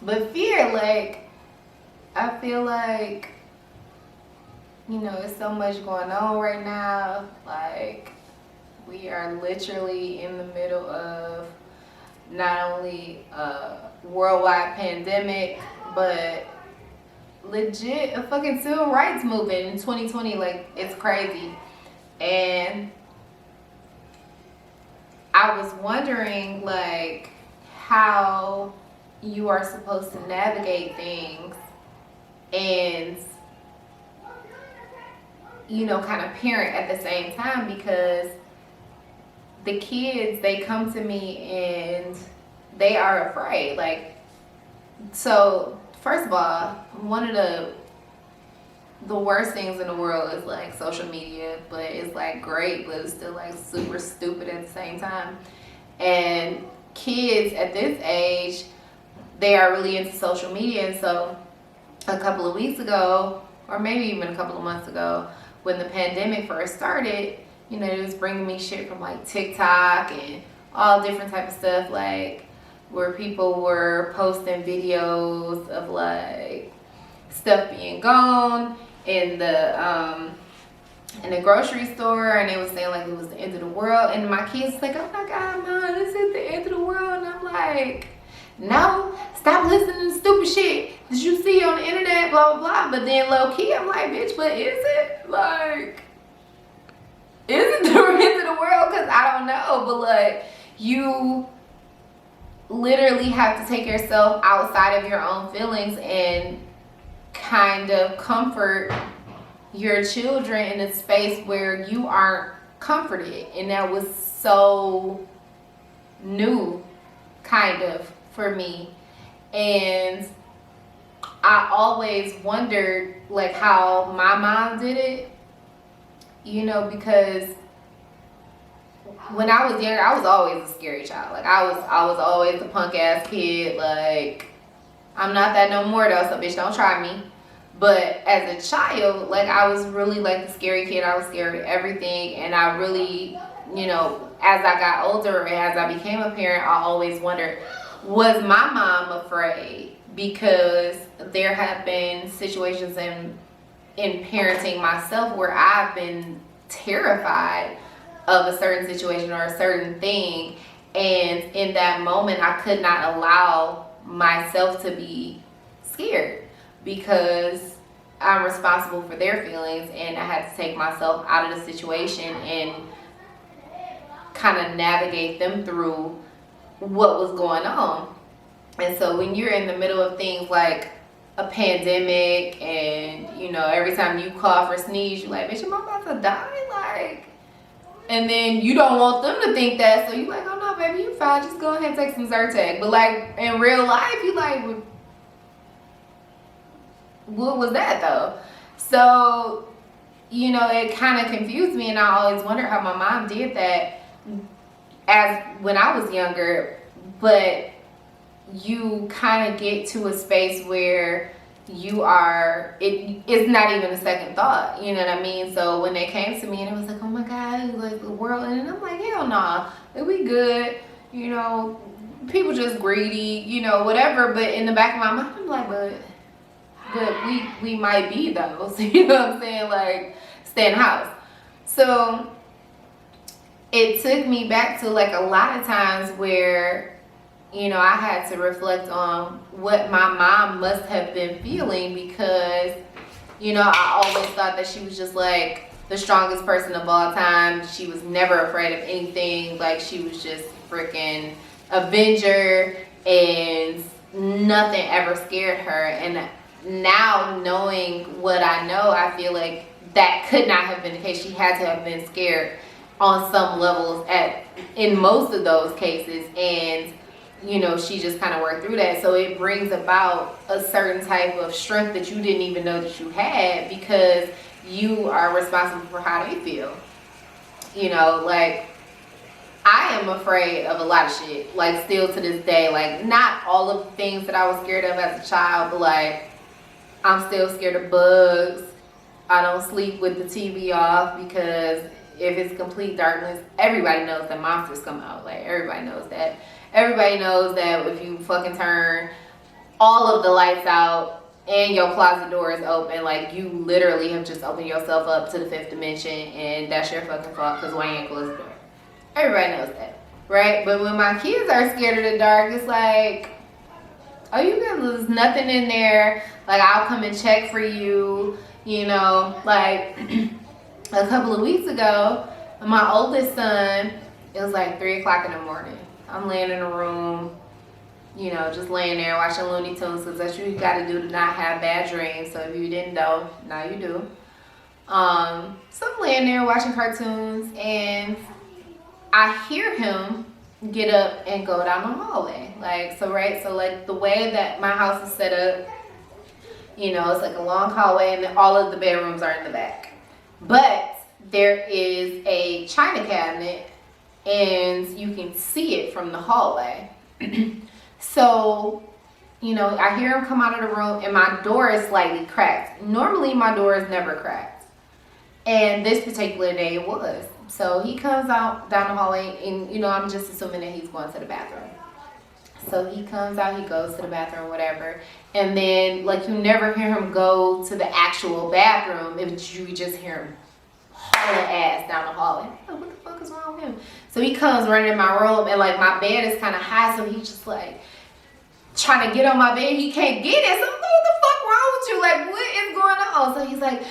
But fear, like, I feel like, you know, there's so much going on right now. Like, we are literally in the middle of not only a worldwide pandemic, but legit a fucking civil rights movement in 2020. Like, it's crazy. And I was wondering, like, how you are supposed to navigate things and, you know, kind of parent at the same time, because the kids, they come to me and they are afraid. Like, so first of all, one of the worst things in the world is like social media, but it's like great, but it's still like super stupid at the same time. And kids at this age, they are really into social media. And so a couple of weeks ago, or maybe even a couple of months ago, when the pandemic first started, you know, it was bringing me shit from like TikTok and all different type of stuff, like where people were posting videos of like stuff being gone in the grocery store, and they was saying like it was the end of the world, and my kids was like, oh my god, mom, this is the end of the world. And I'm like, no, stop listening to stupid shit that you see on the internet, blah blah blah. But then low key I'm like, bitch, but is it like, is it the end of the world? Because I don't know. But like, you literally have to take yourself outside of your own feelings and kind of comfort your children in a space where you aren't comforted. And that was so new, kind of, for me. And I always wondered like how my mom did it, you know, because when I was younger, I was always a scary child. Like, I was always the punk ass kid. Like, I'm not that no more though, so bitch, don't try me. But as a child, like, I was really like the scary kid. I was scared of everything, and I really, you know, as I got older and as I became a parent, I always wondered, was my mom afraid? Because there have been situations in parenting myself where I've been terrified of a certain situation or a certain thing, and in that moment I could not allow myself to be scared because I'm responsible for their feelings, and I had to take myself out of the situation and kind of navigate them through what was going on. And so when you're in the middle of things like a pandemic, and you know, every time you cough or sneeze, you're like, bitch, am I about to die? Like, and then you don't want them to think that, so you're like, oh no, baby, you fine, just go ahead and take some Zyrtec. But like in real life, you like, what was that though? So, you know, it kind of confused me, and I always wondered how my mom did that as when I was younger. But you kind of get to a space where you are, it's not even a second thought, you know what I mean? So when they came to me and it was like, oh my god, like the world, and I'm like, hell nah, like, we good, you know, people just greedy, you know, whatever. But in the back of my mind, I'm like, but we might be though. So you know what I'm saying? Like, stay in the house. So it took me back to like a lot of times where, you know, I had to reflect on what my mom must have been feeling, because, you know, I always thought that she was just like the strongest person of all time. She was never afraid of anything. Like, she was just freaking Avenger, and nothing ever scared her. And now, knowing what I know, I feel like that could not have been the case. She had to have been scared on some levels in most of those cases. And you know, she just kind of worked through that. So it brings about a certain type of strength that you didn't even know that you had, because you are responsible for how they feel. You know, like, I am afraid of a lot of shit, like, still to this day. Like, not all of the things that I was scared of as a child, but like, I'm still scared of bugs. I don't sleep with the TV off, because if it's complete darkness, everybody knows that monsters come out. Like, everybody knows that. Everybody knows that if you fucking turn all of the lights out, and your closet door is open. Like, you literally have just opened yourself up to the fifth dimension, and that's your fucking fault because why you ain't closed the door? Everybody knows that, right? But when my kids are scared of the dark, it's like, oh, you can lose nothing in there. Like, I'll come and check for you, you know. Like, a couple of weeks ago, my oldest son, it was like 3 o'clock in the morning. I'm laying in a room, you know, just laying there watching Looney Tunes, because that's what you got to do to not have bad dreams. So if you didn't know, now you do. So I'm laying there watching cartoons, and I hear him get up and go down the hallway. Like, so like the way that my house is set up, you know, it's like a long hallway, and all of the bedrooms are in the back. But there is a china cabinet, and you can see it from the hallway. So, you know, I hear him come out of the room, and my door is slightly cracked. Normally, my door is never cracked. And this particular day it was. So he comes out down the hallway, and, you know, I'm just assuming that he's going to the bathroom. So he comes out, he goes to the bathroom, whatever. And then, like, you never hear him go to the actual bathroom. You just hear him hauling ass down the hallway. Like, what the fuck is wrong with him? So he comes running in my room, and, like, my bed is kind of high, so he's just, like, trying to get on my bed. He can't get it. So I'm like, what the fuck wrong with you? Like, what is going on? So he's like,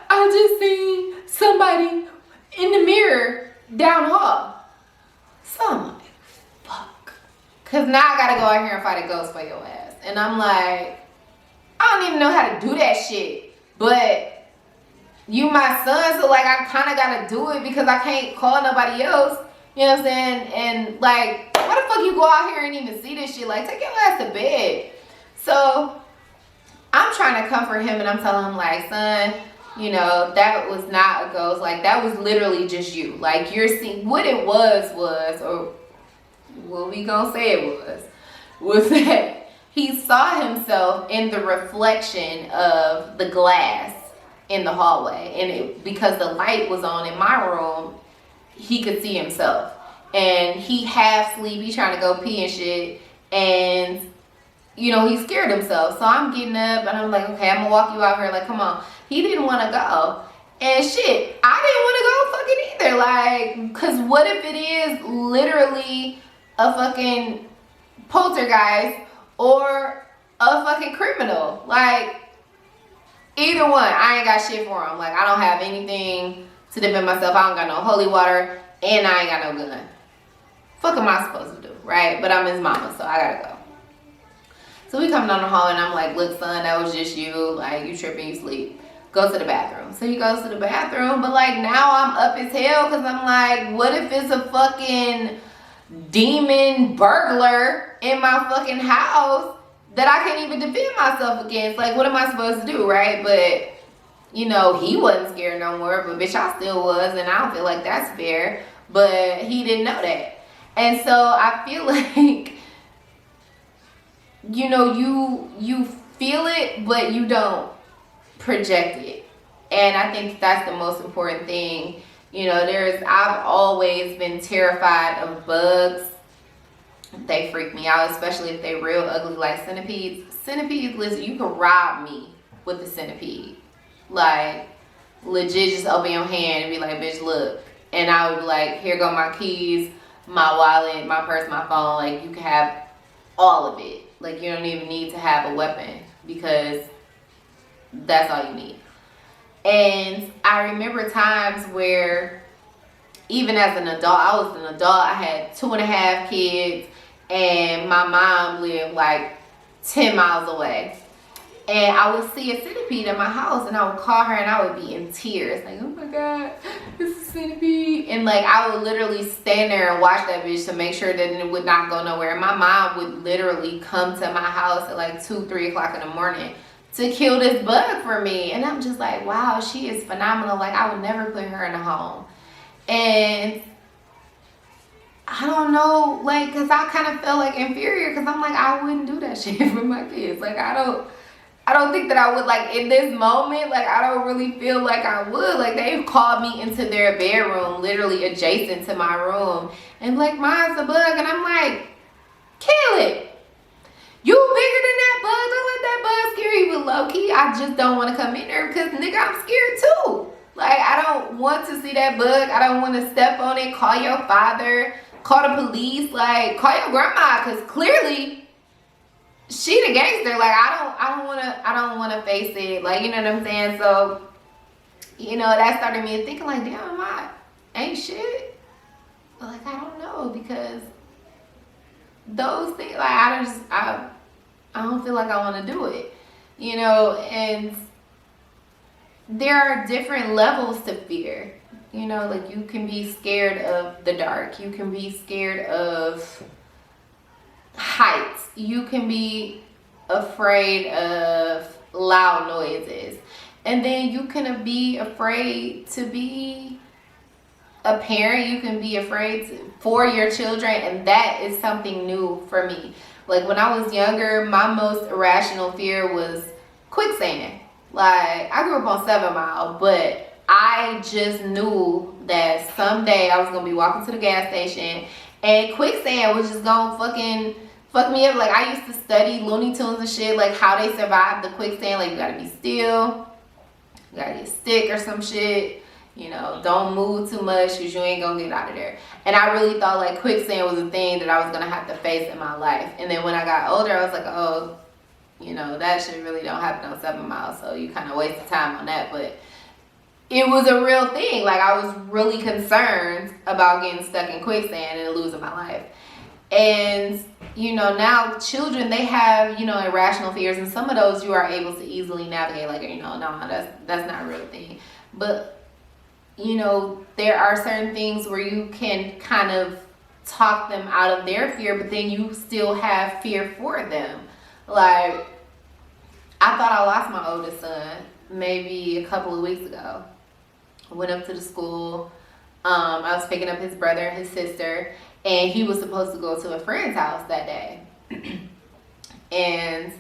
I just seen somebody in the mirror down the hall. So I'm like, fuck. Because now I got to go out here and fight a ghost for your ass. And I'm like, I don't even know how to do that shit. But you my son, so, like, I kind of got to do it because I can't call nobody else. You know what I'm saying? And, like, why the fuck you go out here and even see this shit? Like, take your ass to bed. So I'm trying to comfort him, and I'm telling him, like, son, you know, that was not a ghost. Like, that was literally just you. Like, you're seeing what it was, or what we gonna say it was that he saw himself in the reflection of the glass in the hallway. And because the light was on in my room, he could see himself. And he half sleepy, trying to go pee and shit. And, you know, he scared himself. So I'm getting up, and I'm like, okay, I'm gonna walk you out here. Like, come on. He didn't want to go. And shit, I didn't want to go fucking either. Like, because what if it is literally a fucking poltergeist or a fucking criminal? Like, either one, I ain't got shit for him. Like, I don't have anything to defend myself. I don't got no holy water, and I ain't got no gun. Fuck am I supposed to do, right? But I'm his mama, so I gotta go. So we come down the hall, and I'm like, look, son, that was just you. Like, you tripping, you sleep. Go to the bathroom. So he goes to the bathroom, but, like, now I'm up as hell because I'm like, what if it's a fucking demon burglar in my fucking house that I can't even defend myself against? Like, what am I supposed to do, right? But, you know, he wasn't scared no more, but bitch, I still was, and I don't feel like that's fair. But he didn't know that. And so I feel like, you know, you feel it, but you don't project it. And I think that's the most important thing. You know, I've always been terrified of bugs. They freak me out, especially if they're real ugly, like centipedes. Centipedes, listen, you can rob me with a centipede. Like, legit, just open your hand and be like, bitch, look. And I would be like, here go my keys, my wallet, my purse, my phone. Like, you can have all of it. Like, you don't even need to have a weapon because that's all you need. And I remember times where, even as an adult, I had 2.5 kids, and my mom lived like 10 miles away. And I would see a centipede in my house, and I would call her, and I would be in tears. Like, oh my God, it's a centipede. And, like, I would literally stand there and watch that bitch to make sure that it would not go nowhere. And my mom would literally come to my house at like 2, 3 o'clock in the morning to kill this bug for me. And I'm just like, wow, she is phenomenal. Like, I would never put her in a home. And I don't know, like, because I kind of felt like inferior, because I'm like, I wouldn't do that shit for my kids. Like, I don't think that I would, like, in this moment, like, I don't really feel like I would. Like, they called me into their bedroom, literally adjacent to my room, and like, mine's a bug, and I'm like, kill it. just don't want to come in there because, nigga, I'm scared too. Like, I don't want to see that bug. I don't want to step on it. Call your father. Call the police. Like, call your grandma, because clearly she the gangster. Like, I don't want to face it. Like, you know what I'm saying? So, you know, that started me thinking like, damn, I ain't shit. But like, I don't know, because those things, like, I don't feel like I want to do it, you know. And there are different levels to fear, you know. Like, you can be scared of the dark, you can be scared of heights, you can be afraid of loud noises, and then you can be afraid to be a parent. You can be afraid for your children, and that is something new for me. Like, when I was younger, my most irrational fear was quicksand. Like, I grew up on 7 Mile, but I just knew that someday I was gonna be walking to the gas station and quicksand was just gonna fucking fuck me up. Like, I used to study Looney Tunes and shit, like how they survived the quicksand. Like, you gotta be still, you gotta get a stick or some shit, you know, don't move too much because you ain't gonna get out of there. And I really thought like quicksand was a thing that I was gonna have to face in my life. And then when I got older, I was like, oh, you know, that shit really don't happen on 7 Mile, so you kind of wasted time on that. But it was a real thing. Like, I was really concerned about getting stuck in quicksand and losing my life. And, you know, now children, they have, you know, irrational fears, and some of those you are able to easily navigate. Like, you know, no, that's not a real thing. But, you know, there are certain things where you can kind of talk them out of their fear, but then you still have fear for them. Like, I thought I lost my oldest son maybe a couple of weeks ago. I went up to the school. I was picking up his brother and his sister, and he was supposed to go to a friend's house that day. And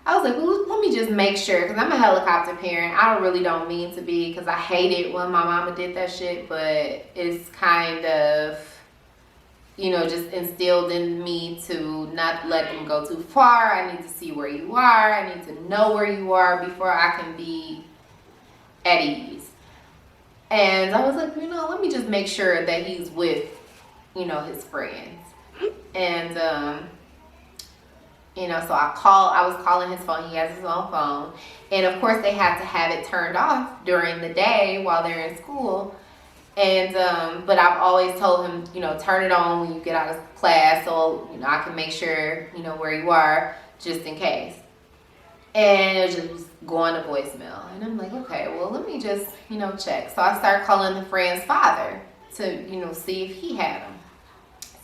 I was like, well, let me just make sure, because I'm a helicopter parent. I really don't mean to be, because I hate it when my mama did that shit, but it's kind of, you know, just instilled in me to not let them go too far. I need to see where you are. I need to know where you are before I can be at ease. And I was like, you know, let me just make sure that he's with, you know, his friends. And, you know, so I was calling his phone. He has his own phone. And of course they have to have it turned off during the day while they're in school. And, but I've always told him, you know, turn it on when you get out of class, so, you know, I can make sure, you know, where you are, just in case. And it was just going to voicemail. And I'm like, okay, well, let me just, you know, check. So I started calling the friend's father to, you know, see if he had him.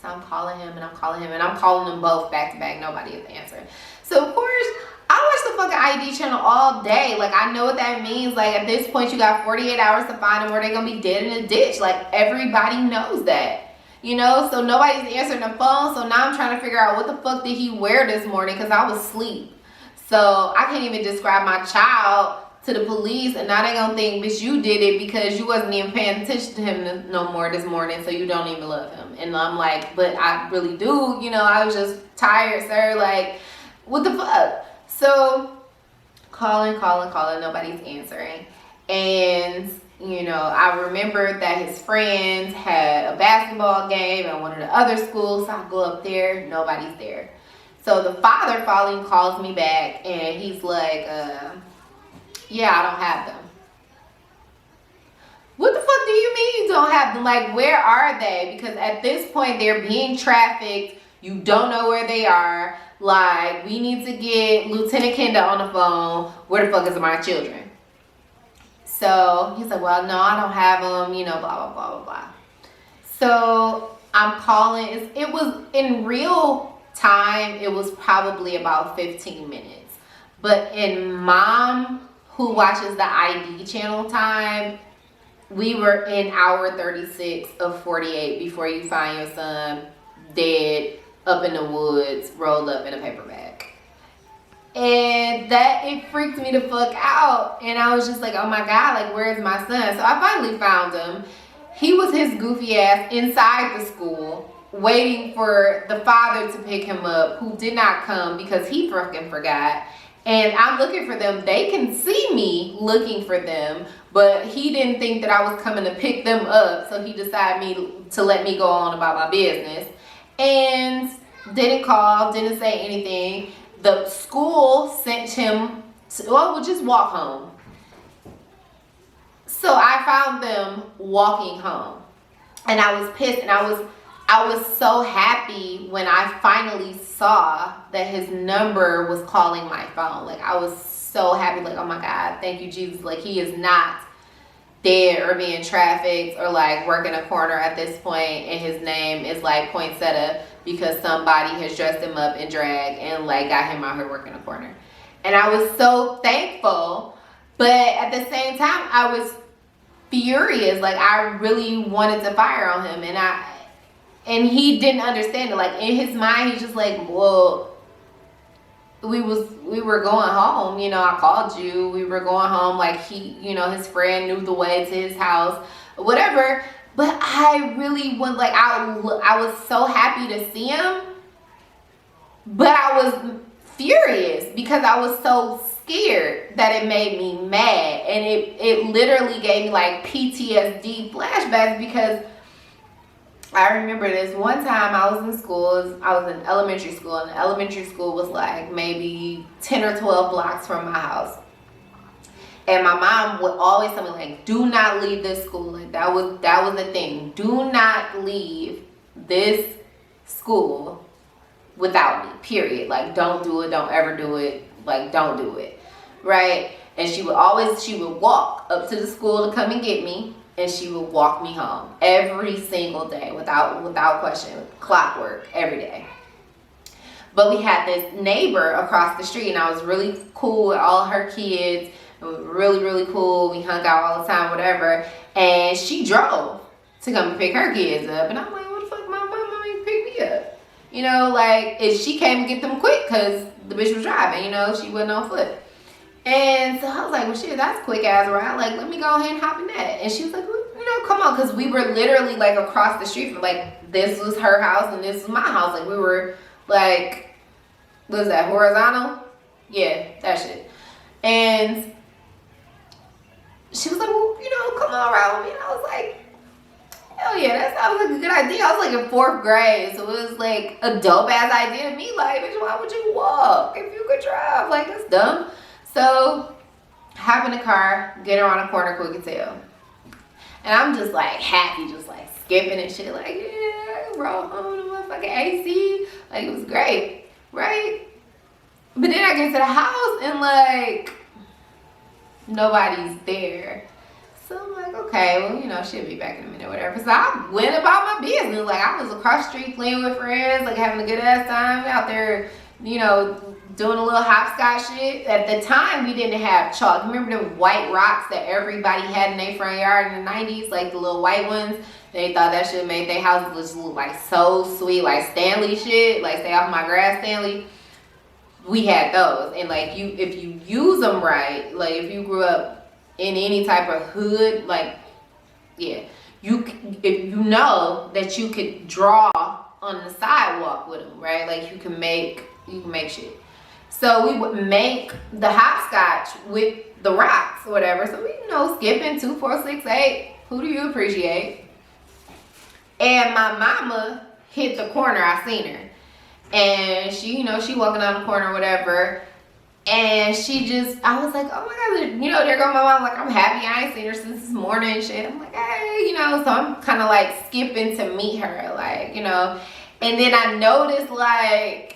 So I'm calling him and I'm calling him and I'm calling them both back to back. Nobody is answering. So of course, I watch the fucking ID channel all day. Like, I know what that means. Like, at this point, you got 48 hours to find them or they're gonna be dead in a ditch. Like, everybody knows that, you know? So nobody's answering the phone. So now I'm trying to figure out what the fuck did he wear this morning, because I was asleep. So I can't even describe my child to the police, and now they gonna think, bitch, you did it because you wasn't even paying attention to him no more this morning, so you don't even love him. And I'm like, but I really do, you know, I was just tired, sir. Like, what the fuck? So calling, nobody's answering. And, you know, I remember that his friends had a basketball game at one of the other schools, so I go up there, nobody's there. So the father finally calls me back, and he's like, yeah, I don't have them. What the fuck do you mean you don't have them? Like, where are they? Because at this point, they're being trafficked. You don't know where they are. Like, we need to get Lieutenant Kenda on the phone. Where the fuck is my children? So he's like, well, no, I don't have them, you know, blah, blah, blah, blah, blah. So I'm calling. It was in real time, it was probably about 15 minutes. But in mom, who watches the ID channel time, we were in hour 36 of 48 before you find your son dead up in the woods, rolled up in a paper bag. And that, it freaked me the fuck out. And I was just like, oh my God, like, where's my son? So I finally found him. He was his goofy ass inside the school, waiting for the father to pick him up, who did not come because he fucking forgot. and I'm looking for them. They can see me looking for them, but he didn't think that I was coming to pick them up, so he decided to let me go on about my business, and didn't call, didn't say anything. The school sent him to, well, we'll just walk home. So I found them walking home, and I was pissed, and I was so happy when I finally saw that his number was calling my phone. Like, I was so happy, like, oh my God, thank you, Jesus. Like, he is not dead or being trafficked or like working a corner at this point, and his name is like Poinsettia because somebody has dressed him up in drag and like got him out here working a corner. And I was so thankful, but at the same time, I was furious. Like, I really wanted to fire on him, and he didn't understand it. Like, in his mind, he's just like, well, we were going home, you know, I called you, we were going home, like, he, you know, his friend knew the way to his house, whatever. But I really was like, I was so happy to see him, but I was furious because I was so scared that it made me mad, and it literally gave me like PTSD flashbacks, because I remember this one time I was in school. I was in elementary school, and the elementary school was like maybe 10 or 12 blocks from my house. And my mom would always tell me, like, do not leave this school. Like, that was the thing. Do not leave this school without me, period. Like, don't do it. Don't ever do it. Like, don't do it. Right? And she would walk up to the school to come and get me. And she would walk me home every single day without question, clockwork, every day. But we had this neighbor across the street, and I was really cool with all her kids. It was really, really cool. We hung out all the time, whatever. And she drove to come and pick her kids up. And I'm like, what the fuck, my mama ain't pick me up? You know, like, if she came to get them quick because the bitch was driving, you know, she wasn't on foot. And so I was like, well, shit, that's quick ass ride. Like, let me go ahead and hop in that. And she was like, well, you know, come on. Because we were literally, like, across the street from, like, this was her house and this was my house. Like, we were, like, what is that, horizontal? Yeah, that shit. And she was like, well, you know, come on around with me. And I was like, hell yeah, that sounds like a good idea. I was, like, in 4th grade. So it was, like, a dope-ass idea to me. Like, bitch, why would you walk if you could drive? Like, that's dumb. So, hop in the car, get around the corner quick as hell. And I'm just like happy, just like skipping and shit. Like, yeah, roll home to motherfucking AC. Like, it was great, right? But then I get to the house and like, nobody's there. So I'm like, okay, well, you know, she'll be back in a minute, whatever. So I went about my business. Like, I was across the street playing with friends, like having a good ass time out there, you know, doing a little hopscotch shit. At the time, we didn't have chalk. Remember the white rocks that everybody had in their front yard in the 90s? Like the little white ones? They thought that shit made their houses look like so sweet, like Stanley shit. Like, stay off my grass, Stanley. We had those. And like, if you use them right, like if you grew up in any type of hood, like, yeah, if you know that you could draw on the sidewalk with them, right? Like, you can make shit. So we would make the hopscotch with the rocks or whatever. So we, you know, skipping 2, 4, 6, 8. Who do you appreciate? And my mama hit the corner. I seen her. And she, you know, she walking down the corner or whatever. And she just, I was like, oh my God, you know, there go my mom. Like, I'm happy I ain't seen her since this morning and shit. I'm like, hey, you know, so I'm kind of like skipping to meet her, like, you know. And then I noticed, like,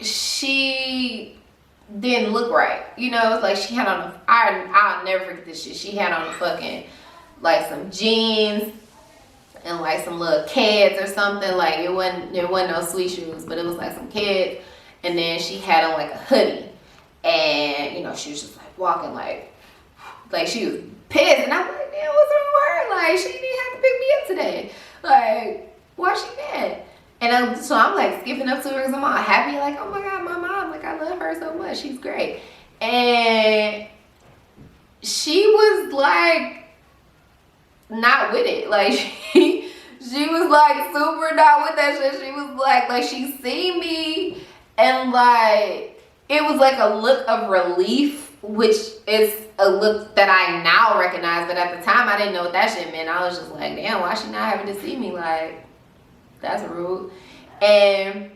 she didn't look right, you know. It's like she had on I'll never forget this shit. She had on a fucking, like, some jeans and like some little Keds or something. Like, it wasn't no sweet shoes, but it was like some Keds. And then she had on like a hoodie, and you know, she was just like walking like she was pissed. And I'm like, damn, what's wrong with her? Like, she didn't have to pick me up today. Like, why she mad? And so I'm like skipping up to her because I'm all happy, like, oh my God, my mom, like, I love her so much, she's great. And she was like not with it. Like, she was like super not with that shit. She was like she seen me and like it was like a look of relief, which is a look that I now recognize, but at the time I didn't know what that shit meant. I was just like, damn, why she not having to see me? Like, that's rude. And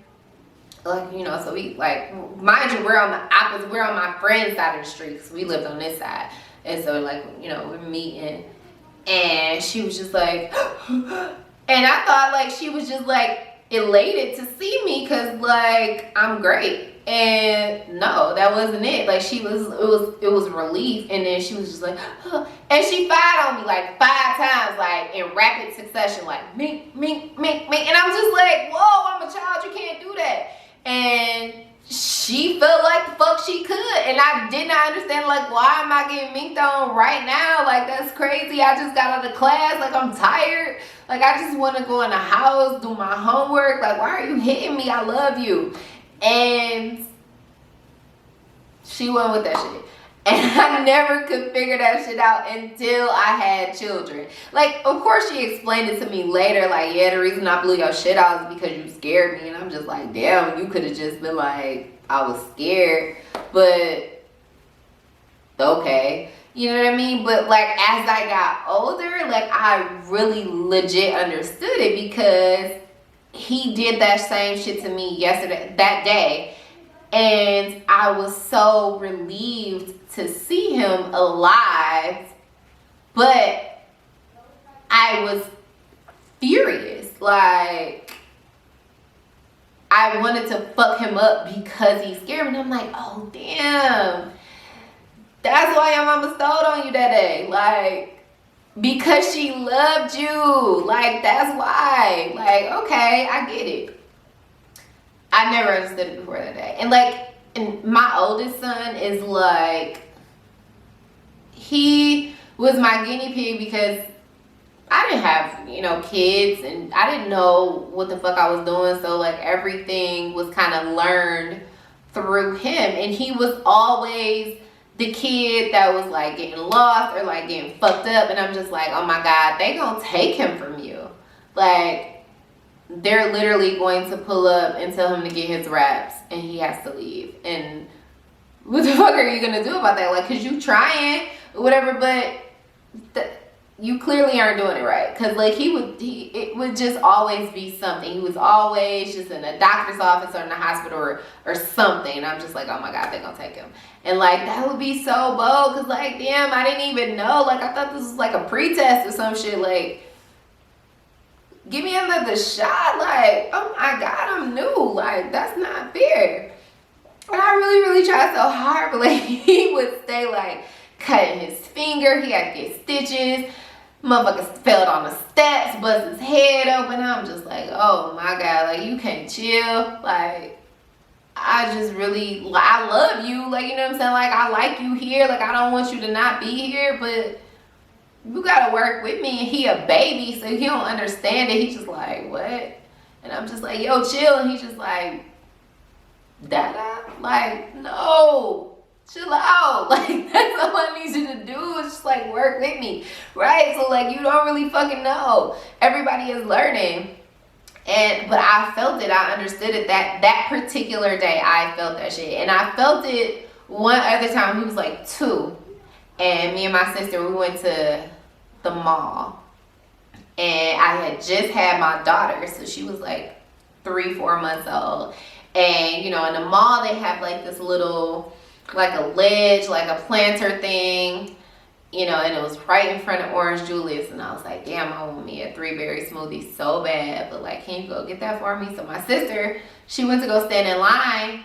like, you know, so we, like, mind you, we're on my friend's side of the street, because we lived on this side. And so, like, you know, we're meeting, and she was just like, and I thought, like, she was just, like, elated to see me, because, like, I'm great. And no, that wasn't it. Like, it was relief. And then she was just like, huh. And she fired on me like 5 times, like in rapid succession, like mink, mink, mink, mink. And I'm just like, whoa, I'm a child, you can't do that. And she felt like the fuck she could. And I did not understand, like, why am I getting minked on right now? Like, that's crazy. I just got out of class, like, I'm tired. Like, I just want to go in the house, do my homework. Like, why are you hitting me? I love you. And she went with that shit. And I never could figure that shit out until I had children. Like, of course she explained it to me later. Like, yeah, the reason I blew your shit out is because you scared me. And I'm just like, damn, you could have just been like, I was scared. But, okay. You know what I mean? But, like, as I got older, like, I really legit understood it, because he did that same shit to me that day. And I was so relieved to see him alive, but I was furious. Like, I wanted to fuck him up because he scared me. And I'm like, oh, damn. That's why your mama stole on you that day. Like, because she loved you. Like, that's why. Like, okay, I get it. I never understood it before that day. And like, and my oldest son is like, he was my guinea pig, because I didn't have, you know, kids, and I didn't know what the fuck I was doing. So like, everything was kind of learned through him. And he was always the kid that was like getting lost or like getting fucked up. And I'm just like, oh my God, they gonna take him from you. Like, they're literally going to pull up and tell him to get his wraps, and he has to leave. And what the fuck are you gonna do about that? Like, cause you trying or whatever, but you clearly aren't doing it right. Cause like, it would just always be something. He was always just in a doctor's office or in the hospital or something. And I'm just like, oh my God, they're gonna take him. And like, that would be so bold, cause like, damn, I didn't even know. Like, I thought this was like a pretest or some shit. Like, give me another shot. Like, oh my God, I'm new. Like, that's not fair. And I really, really tried so hard, but like, he would stay like cutting his finger. He had to get stitches. Motherfucker fell on the steps, bust his head open. I'm just like, oh my God, like, you can't chill. Like, I just really, I love you. Like, you know what I'm saying? Like, I like you here. Like, I don't want you to not be here, but you gotta work with me. And he a baby, so he don't understand it. He's just like, what? And I'm just like, yo, chill. And he's just like, Dada? Like, no, chill out. Like, that's all I need you to do is just like work with me, right? So like, you don't really fucking know. Everybody is learning. But I felt it. I understood it. That particular day, I felt that shit. And I felt it one other time. He was like 2. And me and my sister, we went to the mall. And I had just had my daughter. So she was like 3-4 months old. And, you know, in the mall, they have like this little, like a ledge, like a planter thing. You know, and it was right in front of Orange Julius. And I was like, damn, I want me a 3-berry smoothie so bad. But like, can you go get that for me? So my sister, she went to go stand in line.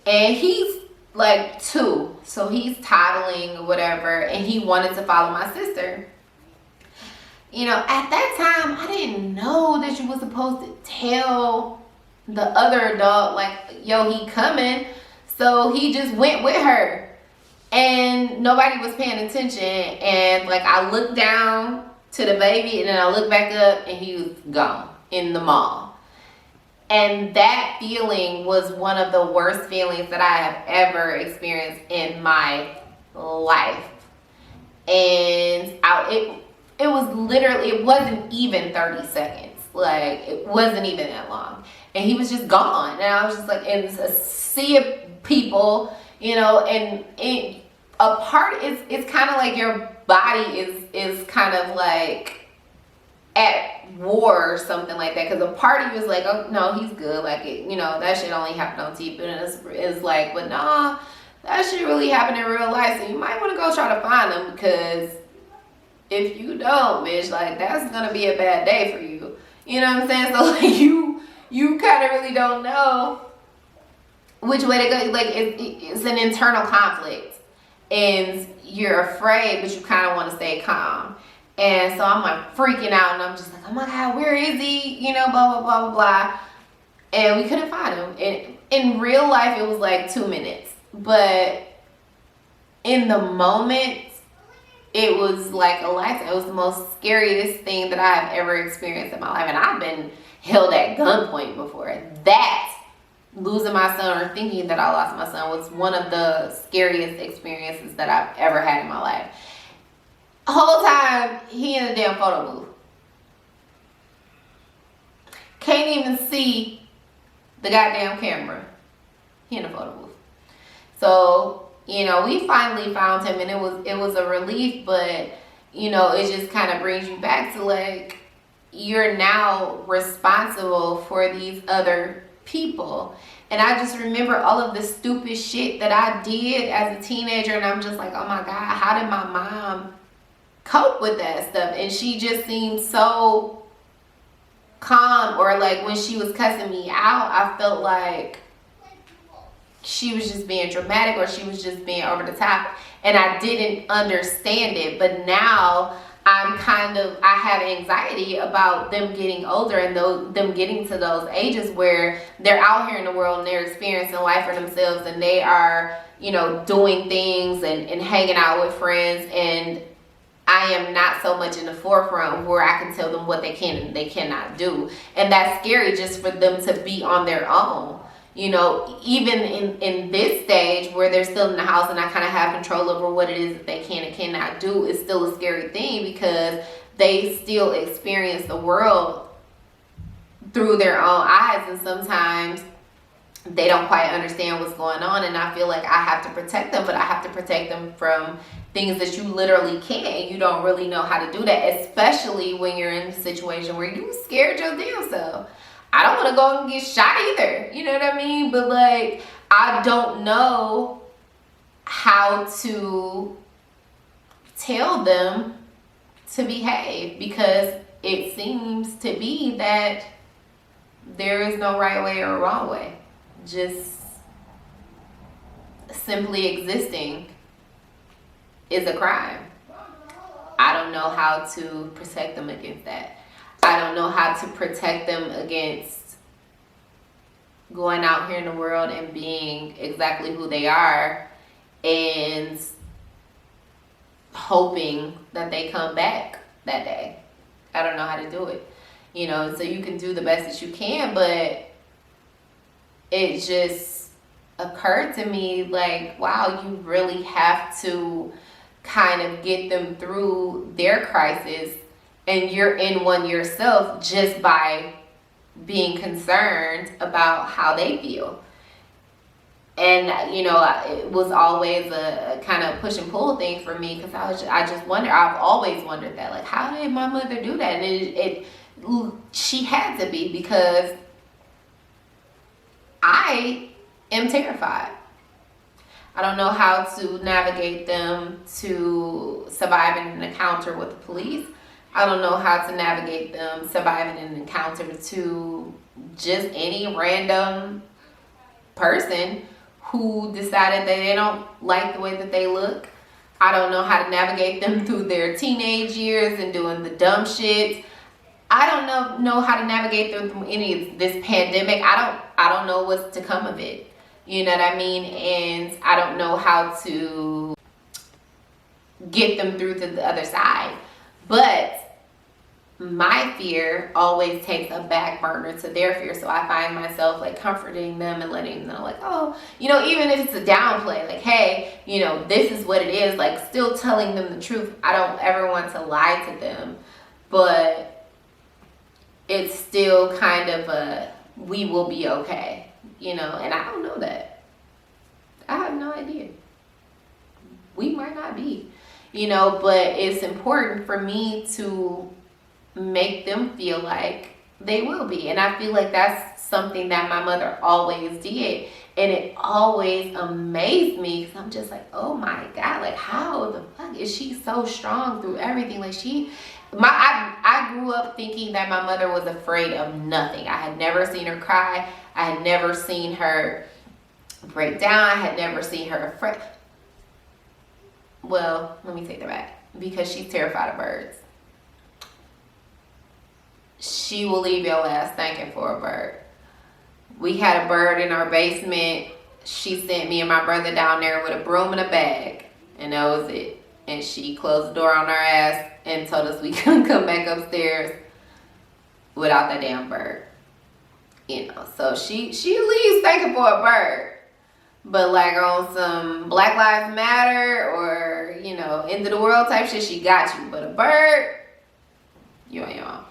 And he's like 2. So he's toddling or whatever. And he wanted to follow my sister. You know, at that time, I didn't know that you were supposed to tell the other adult, like, yo, he coming. So he just went with her. And nobody was paying attention. And like, I looked down to the baby, and then I looked back up, and he was gone in the mall. And that feeling was one of the worst feelings that I have ever experienced in my life. And it was literally, it wasn't even 30 seconds. Like, it wasn't even that long. and he was just gone. And I was just like in a sea of people, you know, and a part is, it's kind of like your body is kind of like at war or something like that, because a party was like, oh no, he's good, like it, you know, that shit only happened on TV, and it's like, but nah, that shit really happened in real life, so you might want to go try to find him, because if you don't, bitch, like that's gonna be a bad day for you. You know what I'm saying? So like you kind of really don't know which way to go. Like it's an internal conflict, and you're afraid, but you kind of want to stay calm. And so I'm like freaking out, and I'm just like, oh my God, where is he? You know, blah, blah, blah, blah, blah. And we couldn't find him. And in real life, it was like 2 minutes. But in the moment, it was like a lifetime. It was the most scariest thing that I've ever experienced in my life. And I've been held at gunpoint before. That, losing my son or thinking that I lost my son, was one of the scariest experiences that I've ever had in my life. The whole time, he in a damn photo booth. Can't even see the goddamn camera. He in a photo booth. So, you know, we finally found him, and it was a relief, but, you know, it just kind of brings you back to, like, you're now responsible for these other people. And I just remember all of the stupid shit that I did as a teenager, and I'm just like, oh my God, how did my mom cope with that stuff? And she just seemed so calm, or like when she was cussing me out, I felt like she was just being dramatic, or she was just being over the top, and I didn't understand it. But now I have anxiety about them getting older, and them getting to those ages where they're out here in the world and they're experiencing life for themselves, and they are, you know, doing things and hanging out with friends, and I am not so much in the forefront where I can tell them what they can and they cannot do. And that's scary, just for them to be on their own. You know, even in this stage where they're still in the house and I kind of have control over what it is that they can and cannot do, is still a scary thing, because they still experience the world through their own eyes, and sometimes they don't quite understand what's going on. And I feel like I have to protect them, but I have to protect them from things that you literally can't. You don't really know how to do that, especially when you're in a situation where you scared your damn self. I don't want to go and get shot either. You know what I mean? But like, I don't know how to tell them to behave, because it seems to be that there is no right way or wrong way. Just simply existing is a crime. I don't know how to protect them against that. I don't know how to protect them against going out here in the world and being exactly who they are and hoping that they come back that day. I don't know how to do it. You know, so you can do the best that you can, but it just occurred to me like, wow, you really have to kind of get them through their crisis, and you're in one yourself just by being concerned about how they feel. And, you know, it was always a kind of push and pull thing for me, because I just wonder, I've always wondered that, like, how did my mother do that? And she had to be, because I am terrified. I don't know how to navigate them to surviving an encounter with the police. I don't know how to navigate them surviving an encounter to just any random person who decided that they don't like the way that they look. I don't know how to navigate them through their teenage years and doing the dumb shit. I don't know how to navigate them through any of this pandemic. I don't know what's to come of it. You know what I mean? And I don't know how to get them through to the other side. But my fear always takes a back burner to their fear. So I find myself like comforting them and letting them know, like, oh, you know, even if it's a downplay, like, hey, you know, this is what it is, like still telling them the truth. I don't ever want to lie to them, but it's still kind of a we will be okay, you know, and I don't know that. I have no idea. We might not be, you know, but it's important for me to make them feel like they will be. And I feel like that's something that my mother always did. And it always amazed me because I'm just like, oh my God, like how the fuck is she so strong through everything? Like I grew up thinking that my mother was afraid of nothing. I had never seen her cry. I had never seen her break down. I had never seen her afraid. Well, let me take that back, because she's terrified of birds. She will leave your ass thanking for a bird. We had a bird in our basement. She sent me and my brother down there with a broom and a bag, and that was it. And she closed the door on our ass and told us we couldn't come back upstairs without that damn bird. You know, so she leaves thanking for a bird. But like on some Black Lives Matter or, you know, end of the world type shit, she got you. But a bird, you on your own.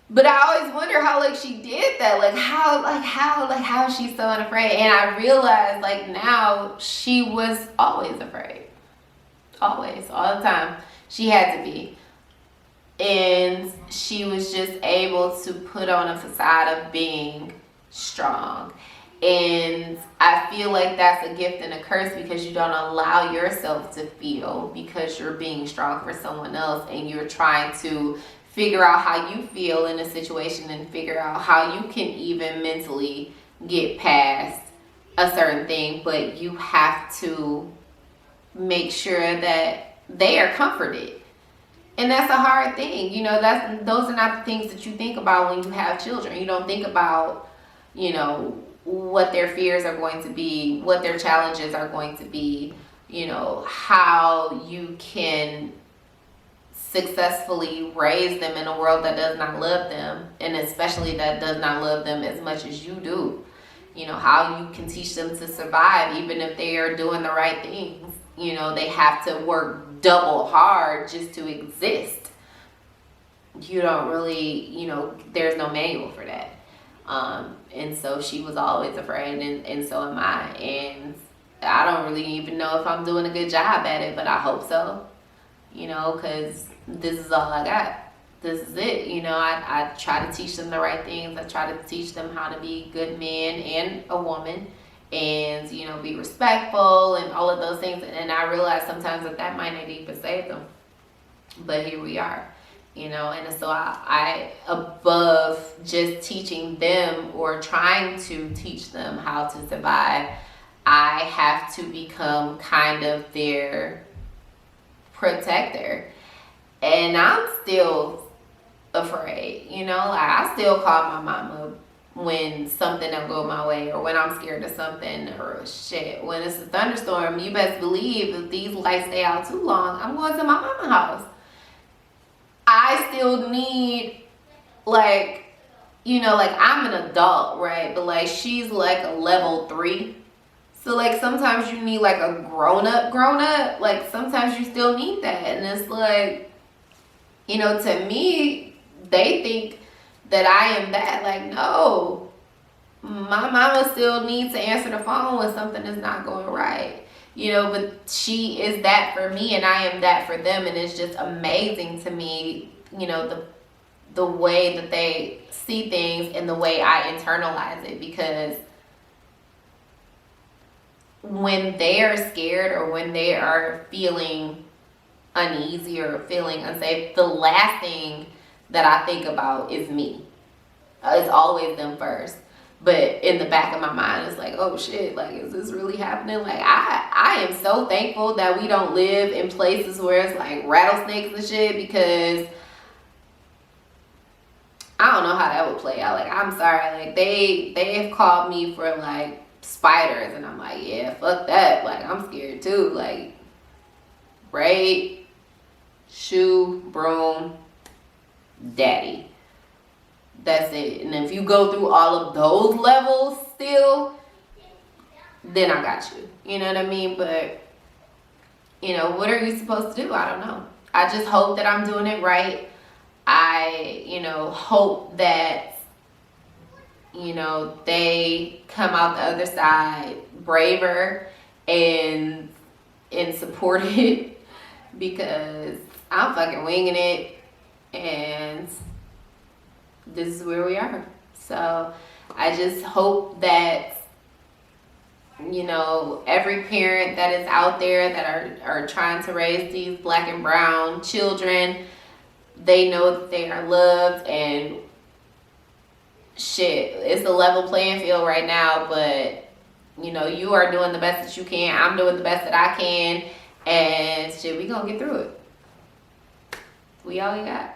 But I always wonder how like she did that. Like how is she so unafraid? And I realized like now she was always afraid. Always, all the time. She had to be. And she was just able to put on a facade of being strong. And I feel like that's a gift and a curse, because you don't allow yourself to feel, because you're being strong for someone else and you're trying to figure out how you feel in a situation and figure out how you can even mentally get past a certain thing. But you have to make sure that they are comforted. And that's a hard thing. You know, those are not the things that you think about when you have children. You don't think about, you know, what their fears are going to be, what their challenges are going to be, you know, how you can successfully raise them in a world that does not love them, and especially that does not love them as much as you do. You know, how you can teach them to survive even if they are doing the right things. You know, they have to work double hard just to exist. You don't really, you know, there's no manual for that. And so she was always afraid, and so am I. And I don't really even know if I'm doing a good job at it, but I hope so. You know, because this is all I got. This is it. You know, I try to teach them the right things. I try to teach them how to be good men and a woman, and, you know, be respectful and all of those things. And I realize sometimes that might not even save them. But here we are. You know, and so I above just teaching them or trying to teach them how to survive, I have to become kind of their protector. And I'm still afraid, you know, like I still call my mama when something don't go my way, or when I'm scared of something, or shit, when it's a thunderstorm, you best believe if these lights stay out too long, I'm going to my mama's house. I still need, like, you know, like I'm an adult, right? But like she's like a level 3. So like sometimes you need like a grown up. Like sometimes you still need that. And it's like, you know, to me, they think that I am that. Like, no, my mama still needs to answer the phone when something is not going right. You know, but she is that for me and I am that for them. And it's just amazing to me, you know, the way that they see things and the way I internalize it. Because when they are scared or when they are feeling uneasy or feeling unsafe, the last thing that I think about is me. It's always them first. But in the back of my mind, it's like, oh shit, like, is this really happening? Like, I am so thankful that we don't live in places where it's like rattlesnakes and shit, because I don't know how that would play out. Like, I'm sorry, like, they have called me for like spiders, and I'm like, yeah, fuck that. Like, I'm scared too. Like, braid, shoe, broom, daddy. That's it. And if you go through all of those levels still, then I got you. You know what I mean? But, you know, what are you supposed to do? I don't know. I just hope that I'm doing it right. I, you know, hope that you know, they come out the other side braver and supported because I'm fucking winging it, and this is where we are. So I just hope that, you know, every parent that is out there that are trying to raise these black and brown children, they know that they are loved, and shit, it's a level playing field right now, but you know, you are doing the best that you can. I'm doing the best that I can, and shit, we gonna get through it. We all we got.